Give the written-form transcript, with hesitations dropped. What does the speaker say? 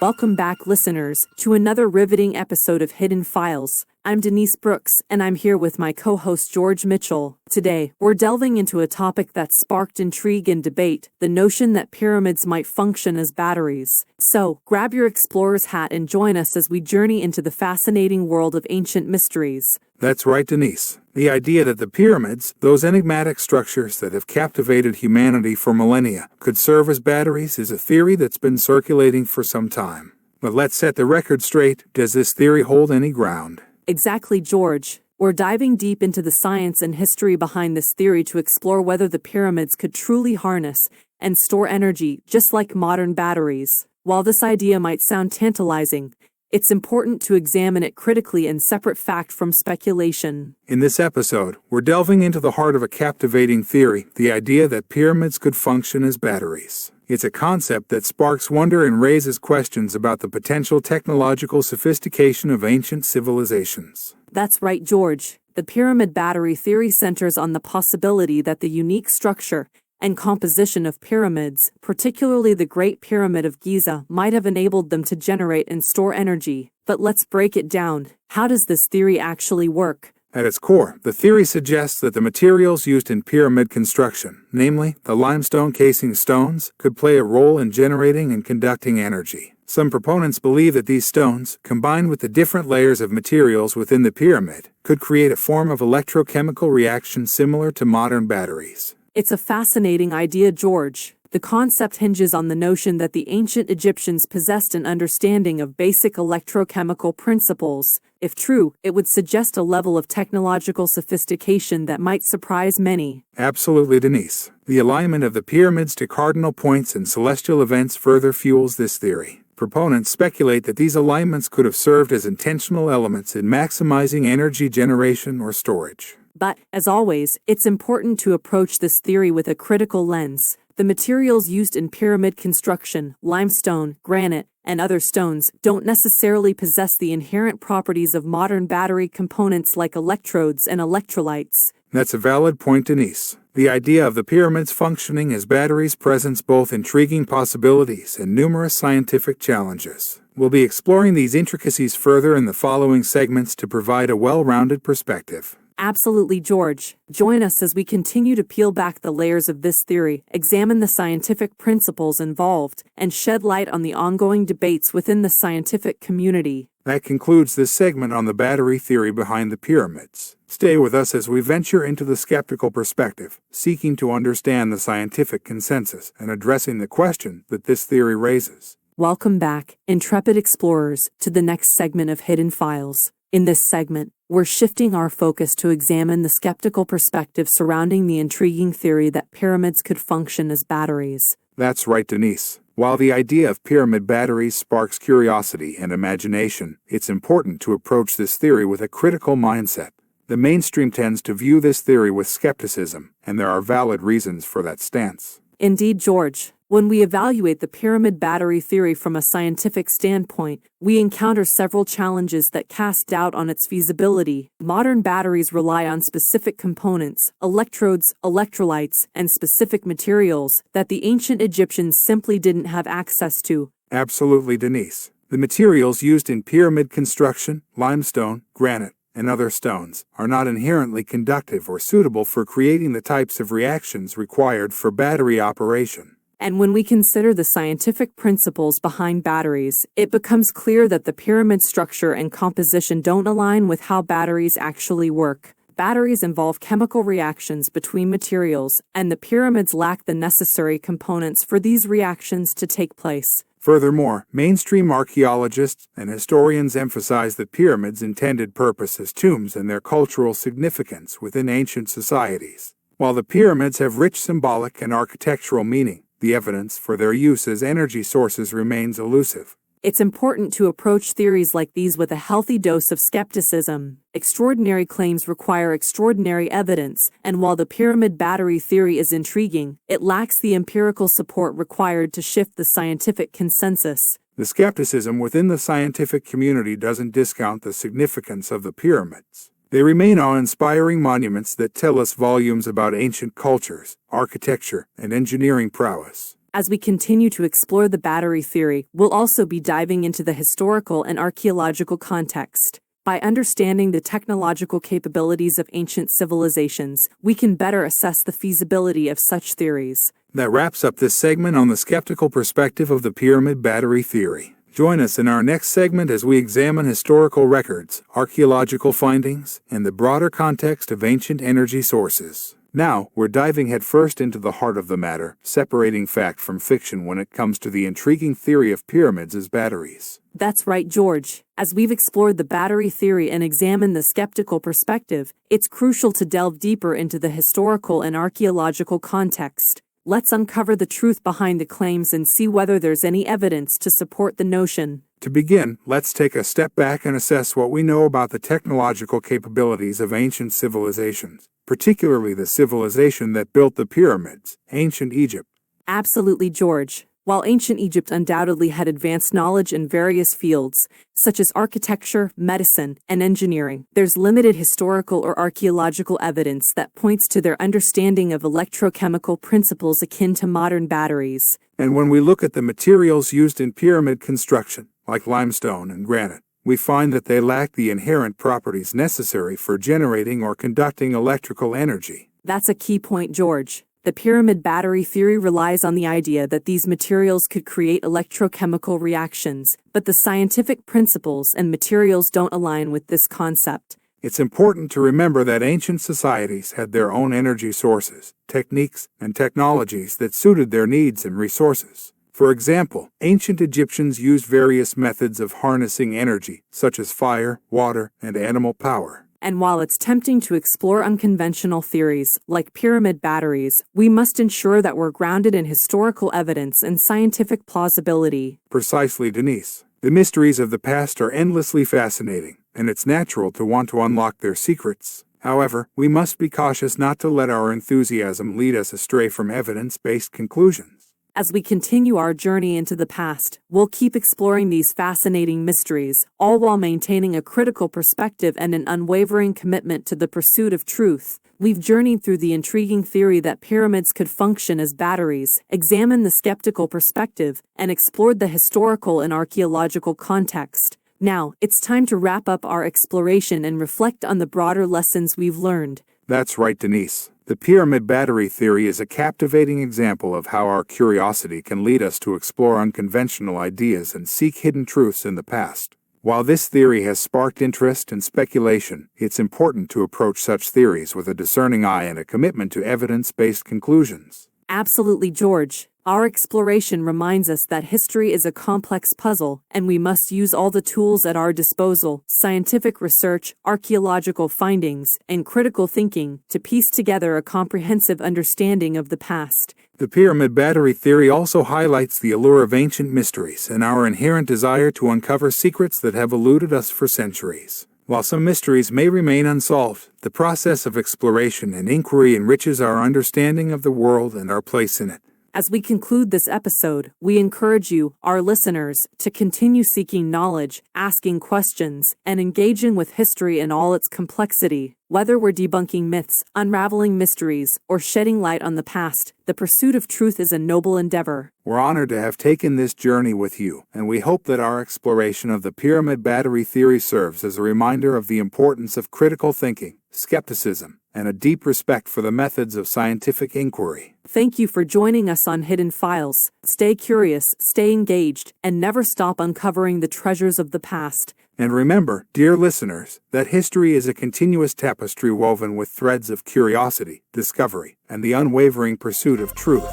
Welcome back, listeners, to another riveting episode of Hidden Files. I'm Denise Brooks, and I'm here with my co-host George Mitchell. Today, we're delving into a topic that sparked intrigue and debate, the notion that pyramids might function as batteries. So, grab your explorer's hat and join us as we journey into the fascinating world of ancient mysteries. That's right, Denise. The idea that the pyramids, those enigmatic structures that have captivated humanity for millennia, could serve as batteries is a theory that's been circulating for some time. But let's set the record straight. Does this theory hold any ground? Exactly, George. We're diving deep into the science and history behind this theory to explore whether the pyramids could truly harness and store energy just like modern batteries. While this idea might sound tantalizing, it's important to examine it critically and separate fact from speculation. In this episode, we're delving into the heart of a captivating theory, the idea that pyramids could function as batteries. It's a concept that sparks wonder and raises questions about the potential technological sophistication of ancient civilizations. That's right, George. The pyramid battery theory centers on the possibility that the unique structure and composition of pyramids, particularly the Great Pyramid of Giza, might have enabled them to generate and store energy. But let's break it down. How does this theory actually work? At its core, the theory suggests that the materials used in pyramid construction, namely the limestone casing stones, could play a role in generating and conducting energy. Some proponents believe that these stones, combined with the different layers of materials within the pyramid, could create a form of electrochemical reaction similar to modern batteries. It's a fascinating idea, George. The concept hinges on the notion that the ancient Egyptians possessed an understanding of basic electrochemical principles. If true, it would suggest a level of technological sophistication that might surprise many. Absolutely, Denise. The alignment of the pyramids to cardinal points and celestial events further fuels this theory. Proponents speculate that these alignments could have served as intentional elements in maximizing energy generation or storage. But, as always, it's important to approach this theory with a critical lens. The materials used in pyramid construction, limestone, granite, and other stones, don't necessarily possess the inherent properties of modern battery components like electrodes and electrolytes. That's a valid point, Denise. The idea of the pyramids functioning as batteries presents both intriguing possibilities and numerous scientific challenges. We'll be exploring these intricacies further in the following segments to provide a well-rounded perspective. Absolutely, George. Join us as we continue to peel back the layers of this theory, examine the scientific principles involved, and shed light on the ongoing debates within the scientific community. That concludes this segment on the battery theory behind the pyramids. Stay with us as we venture into the skeptical perspective, seeking to understand the scientific consensus and addressing the question that this theory raises. Welcome back, intrepid explorers, to the next segment of Hidden Files. In this segment, we're shifting our focus to examine the skeptical perspective surrounding the intriguing theory that pyramids could function as batteries. That's right, Denise. While the idea of pyramid batteries sparks curiosity and imagination, it's important to approach this theory with a critical mindset. The mainstream tends to view this theory with skepticism, and there are valid reasons for that stance. Indeed, George. When we evaluate the pyramid battery theory from a scientific standpoint, we encounter several challenges that cast doubt on its feasibility. Modern batteries rely on specific components, electrodes, electrolytes, and specific materials that the ancient Egyptians simply didn't have access to. Absolutely, Denise. The materials used in pyramid construction, limestone, granite, and other stones, are not inherently conductive or suitable for creating the types of reactions required for battery operation. And when we consider the scientific principles behind batteries, it becomes clear that the pyramid structure and composition don't align with how batteries actually work. Batteries involve chemical reactions between materials, and the pyramids lack the necessary components for these reactions to take place. Furthermore, mainstream archaeologists and historians emphasize the pyramids' intended purpose as tombs and their cultural significance within ancient societies. While the pyramids have rich symbolic and architectural meaning, the evidence for their use as energy sources remains elusive. It's important to approach theories like these with a healthy dose of skepticism. Extraordinary claims require extraordinary evidence, and while the pyramid battery theory is intriguing, it lacks the empirical support required to shift the scientific consensus. The skepticism within the scientific community doesn't discount the significance of the pyramids. They remain awe-inspiring monuments that tell us volumes about ancient cultures, architecture, and engineering prowess. As we continue to explore the battery theory, we'll also be diving into the historical and archaeological context. By understanding the technological capabilities of ancient civilizations, we can better assess the feasibility of such theories. That wraps up this segment on the skeptical perspective of the pyramid battery theory. Join us in our next segment as we examine historical records, archaeological findings, and the broader context of ancient energy sources. Now, we're diving headfirst into the heart of the matter, separating fact from fiction when it comes to the intriguing theory of pyramids as batteries. That's right, George. As we've explored the battery theory and examined the skeptical perspective, it's crucial to delve deeper into the historical and archaeological context. Let's uncover the truth behind the claims and see whether there's any evidence to support the notion. To begin, let's take a step back and assess what we know about the technological capabilities of ancient civilizations, particularly the civilization that built the pyramids, ancient Egypt. Absolutely, George. While ancient Egypt undoubtedly had advanced knowledge in various fields, such as architecture, medicine, and engineering, there's limited historical or archaeological evidence that points to their understanding of electrochemical principles akin to modern batteries. And when we look at the materials used in pyramid construction, like limestone and granite, we find that they lack the inherent properties necessary for generating or conducting electrical energy. That's a key point, George. The pyramid battery theory relies on the idea that these materials could create electrochemical reactions, but the scientific principles and materials don't align with this concept. It's important to remember that ancient societies had their own energy sources, techniques, and technologies that suited their needs and resources. For example, ancient Egyptians used various methods of harnessing energy, such as fire, water, and animal power. And while it's tempting to explore unconventional theories, like pyramid batteries, we must ensure that we're grounded in historical evidence and scientific plausibility. Precisely, Denise. The mysteries of the past are endlessly fascinating, and it's natural to want to unlock their secrets. However, we must be cautious not to let our enthusiasm lead us astray from evidence-based conclusions. As we continue our journey into the past, we'll keep exploring these fascinating mysteries, all while maintaining a critical perspective and an unwavering commitment to the pursuit of truth. We've journeyed through the intriguing theory that pyramids could function as batteries, examined the skeptical perspective, and explored the historical and archaeological context. Now, it's time to wrap up our exploration and reflect on the broader lessons we've learned. That's right, Denise. The pyramid battery theory is a captivating example of how our curiosity can lead us to explore unconventional ideas and seek hidden truths in the past. While this theory has sparked interest and speculation, it's important to approach such theories with a discerning eye and a commitment to evidence-based conclusions. Absolutely, George. Our exploration reminds us that history is a complex puzzle, and we must use all the tools at our disposal, scientific research, archaeological findings, and critical thinking, to piece together a comprehensive understanding of the past. The pyramid battery theory also highlights the allure of ancient mysteries and our inherent desire to uncover secrets that have eluded us for centuries. While some mysteries may remain unsolved, the process of exploration and inquiry enriches our understanding of the world and our place in it. As we conclude this episode, we encourage you, our listeners, to continue seeking knowledge, asking questions, and engaging with history in all its complexity. Whether we're debunking myths, unraveling mysteries, or shedding light on the past, the pursuit of truth is a noble endeavor. We're honored to have taken this journey with you, and we hope that our exploration of the pyramid battery theory serves as a reminder of the importance of critical thinking, skepticism, and a deep respect for the methods of scientific inquiry. Thank you for joining us on Hidden Files. Stay curious, stay engaged, and never stop uncovering the treasures of the past. And remember, dear listeners, that history is a continuous tapestry woven with threads of curiosity, discovery, and the unwavering pursuit of truth.